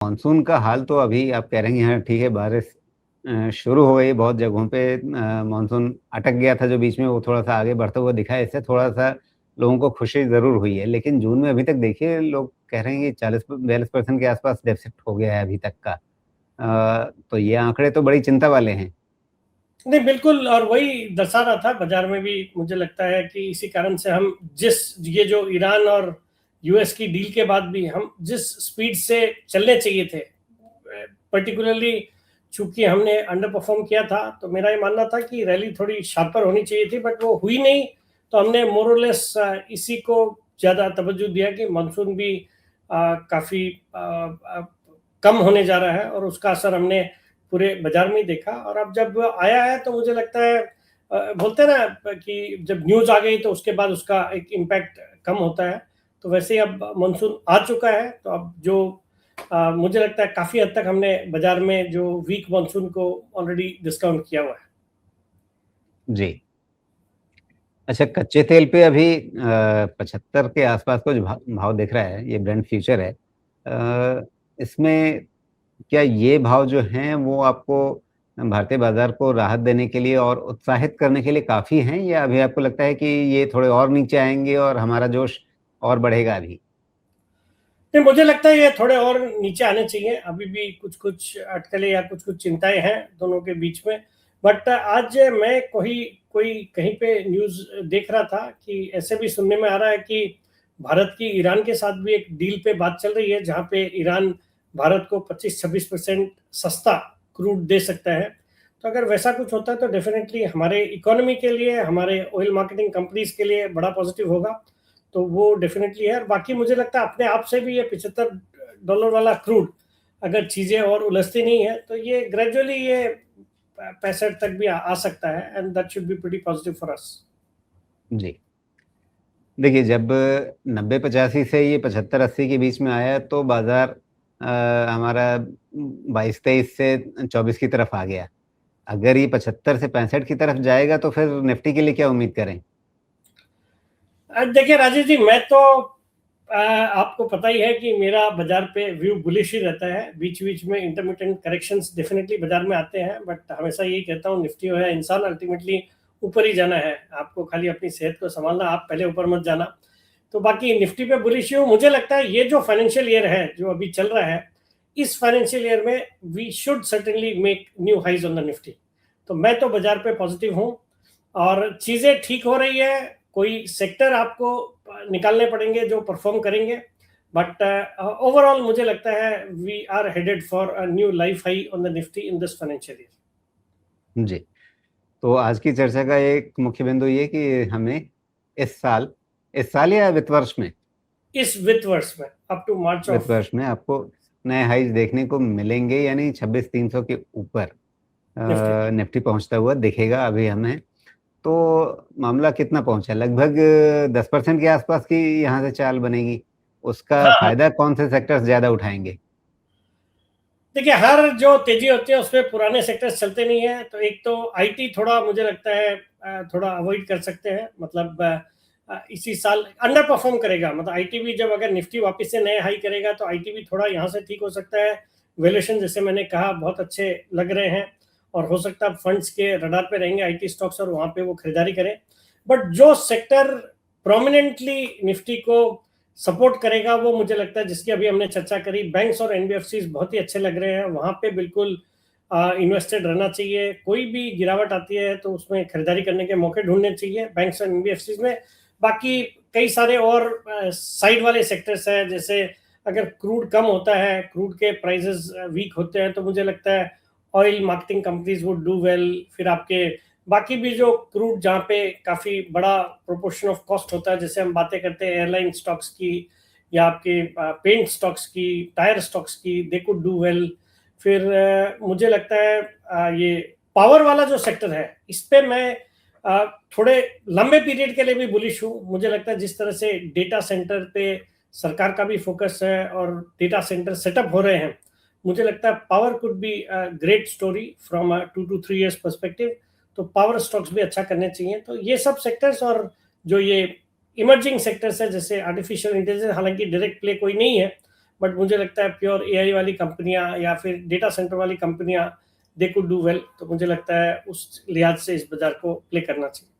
Monsoon का हाल तो अभी आप कह रहे हैं यहाँ ठीक है, बारिश शुरू हो गई बहुत जगहों पे। मानसून अटक गया था जो बीच में, वो थोड़ा-सा आगे बढ़ता हुआ दिखा है। इससे थोड़ा-सा लोगों को खुशी ज़रूर हुई है। लेकिन जून में अभी तक देखिए लोग कह रहे हैं कि 40-42% के आस-पास डेफ़िसिट हो गया है अभी तक का। तो ये आंकड़े तो बड़ी चिंता वाले हैं। नहीं, बिल्कुल, और वही दर्शा रहा था बाजार में भी। मुझे लगता है कि इसी कारण से हम ये जो ईरान और यूएस की डील के बाद भी हम जिस स्पीड से चलने चाहिए थे, पर्टिकुलरली चूंकि हमने अंडर परफॉर्म किया था, तो मेरा ये मानना था कि रैली थोड़ी शार्पर होनी चाहिए थी, बट वो हुई नहीं। तो हमने मोरलेस इसी को ज़्यादा तवज्जो दिया कि मानसून भी काफ़ी कम होने जा रहा है, और उसका असर हमने पूरे बाजार में ही देखा। और अब जब आया है तो मुझे लगता है, बोलते हैं ना कि जब न्यूज़ आ गई तो उसके बाद उसका एक इम्पैक्ट कम होता है। तो वैसे ही अब मानसून आ चुका है, तो अब जो मुझे लगता है काफ़ी हद तक हमने बाजार में जो वीक मानसून को ऑलरेडी डिस्काउंट किया हुआ है। जी। अच्छा, कच्चे तेल पे अभी 75 के आस-पास कुछ भाव दिख रहा है, ये ब्रेंट फ्यूचर है। इसमें क्या ये भाव जो हैं वो आपको भारतीय बाज़ार को राहत देने के लिए और उत्साहित करने के लिए काफ़ी हैं, या अभी आपको लगता है कि ये थोड़े और नीचे आएँगे और हमारा जोश और बढ़ेगा अभी? नहीं, मुझे लगता है ये थोड़े और नीचे आने चाहिए। अभी भी कुछ-कुछ अटकलें या कुछ-कुछ चिंताएँ हैं दोनों के बीच में। बट आज मैं कोई कहीं पे न्यूज़ देख रहा था कि ऐसे भी सुनने में आ रहा है कि भारत की ईरान के साथ भी एक डील पे बात चल रही है, जहाँ पे ईरान भारत को 25-26% सस्ता क्रूड दे सकता है। तो अगर वैसा कुछ होता है तो डेफ़िनेटली हमारे इकोनॉमी के लिए, हमारे ऑयल मार्केटिंग कंपनीज़ के लिए बड़ा पॉज़िटिव होगा। तो वो डेफिनेटली है। और बाकी मुझे लगता है अपने आप से भी ये $75 वाला क्रूड, अगर चीज़ें और उलझती नहीं है, तो ये ग्रेजुअली ये 65 तक भी आ सकता है, and that should be pretty positive for us. जी। देखिए, जब 90-85 से ये 75-80 के बीच में आया तो बाज़ार हमारा 22-23 से 24 की तरफ आ गया। अगर ये 75 से 65 की तरफ जाएगा तो फिर निफ्टी के लिए क्या उम्मीद करें? देखिए राजेश जी, मैं तो आपको पता ही है कि मेरा बाजार पे व्यू बुलिश ही रहता है। बीच-बीच में इंटरमिटेंट करेक्शंस डेफिनेटली बाजार में आते हैं, बट हमेशा यही कहता हूँ, निफ्टी हो या इंसान, अल्टीमेटली ऊपर ही जाना है। आपको खाली अपनी सेहत को संभालना, आप पहले ऊपर मत जाना। तो बाकी निफ्टी पे बुलिश हूँ। मुझे लगता है ये जो फाइनेंशियल ईयर है जो अभी चल रहा है, इस फाइनेंशियल ईयर में we should certainly make new highs on the Nifty. तो मैं तो बाजार पे पॉजिटिव हूँ, और चीज़ें ठीक हो रही है। कोई सेक्टर आपको निकालने पड़ेंगे जो परफॉर्म करेंगे, बट ओवरऑल मुझे लगता है we are headed for a new life high on the Nifty in this financial year. जी। तो आज की चर्चा का एक मुख्य बिंदु ये कि हमें इस साल या वित्त वर्ष में? इस वित्त वर्ष में अप टू मार्च वित्त ऑफ वर्ष में आपको नए हाईज़ देखने को मिलेंगे, यानी 26,300 के ऊपर निफ्टी। निफ्टी पहुँचता हुआ दिखेगा अभी हमें। तो मामला कितना पहुँचा? लगभग 10% के आसपास की यहाँ से चाल बनेगी। उसका हाँ, हाँ। फ़ायदा कौन से सेक्टर्स ज़्यादा उठाएँगे? देखिए, हर जो तेजी होती है उसमें पुराने सेक्टर्स चलते नहीं है। तो एक तो आईटी थोड़ा मुझे लगता है थोड़ा अवॉइड कर सकते हैं। मतलब इसी साल अंडर परफॉर्म करेगा। मतलब आईटी भी जब अगर निफ्टी वापस से नए हाई करेगा तो आईटी भी थोड़ा यहाँ से ठीक हो सकता है। वैल्यूएशन जैसे मैंने कहा बहुत अच्छे लग रहे हैं, और हो सकता है फंड्स के रडार पे रहेंगे आईटी स्टॉक्स, और वहाँ पे वो खरीदारी करें। बट जो सेक्टर प्रोमिनेंटली निफ्टी को सपोर्ट करेगा, वो मुझे लगता है, जिसकी अभी हमने चर्चा करी, बैंक्स और एनबीएफसी बहुत ही अच्छे लग रहे हैं। वहां पे बिल्कुल इन्वेस्टेड रहना चाहिए। कोई भी गिरावट आती है तो उसमें खरीदारी करने के मौके ढूंढने चाहिए बैंक्स और एनबीएफसी में। बाकी कई सारे और साइड वाले सेक्टर्स हैं, जैसे अगर क्रूड कम होता है, क्रूड के प्राइसेस वीक होते हैं, तो मुझे लगता है oil marketing companies would do well. फिर आपके बाकी भी जो क्रूड जहाँ पे काफ़ी बड़ा प्रोपोर्शन ऑफ कॉस्ट होता है, जैसे हम बातें करते हैं एयरलाइन स्टॉक्स की, या आपके पेंट स्टॉक्स की, टायर स्टॉक्स की, दे कुड डू वेल। फिर मुझे लगता है ये पावर वाला जो सेक्टर है, इस पे मैं थोड़े लंबे पीरियड के लिए भी बुलिश हूँ। मुझे लगता है जिस तरह से डेटा सेंटर पे सरकार का भी फोकस है और डेटा सेंटर सेटअप हो रहे हैं, मुझे लगता है power could be great story from 2 to 3 years perspective. तो पावर स्टॉक्स भी अच्छा करने चाहिए। तो ये सब सेक्टर्स, और जो ये इमर्जिंग सेक्टर्स है जैसे आर्टिफिशियल इंटेलिजेंस, हालांकि डायरेक्ट प्ले कोई नहीं है, बट मुझे लगता है प्योर एआई वाली कंपनियां या फिर डेटा सेंटर वाली कंपनियां दे कुड डू वेल। तो मुझे लगता है उस लिहाज से इस बाजार को प्ले करना चाहिए।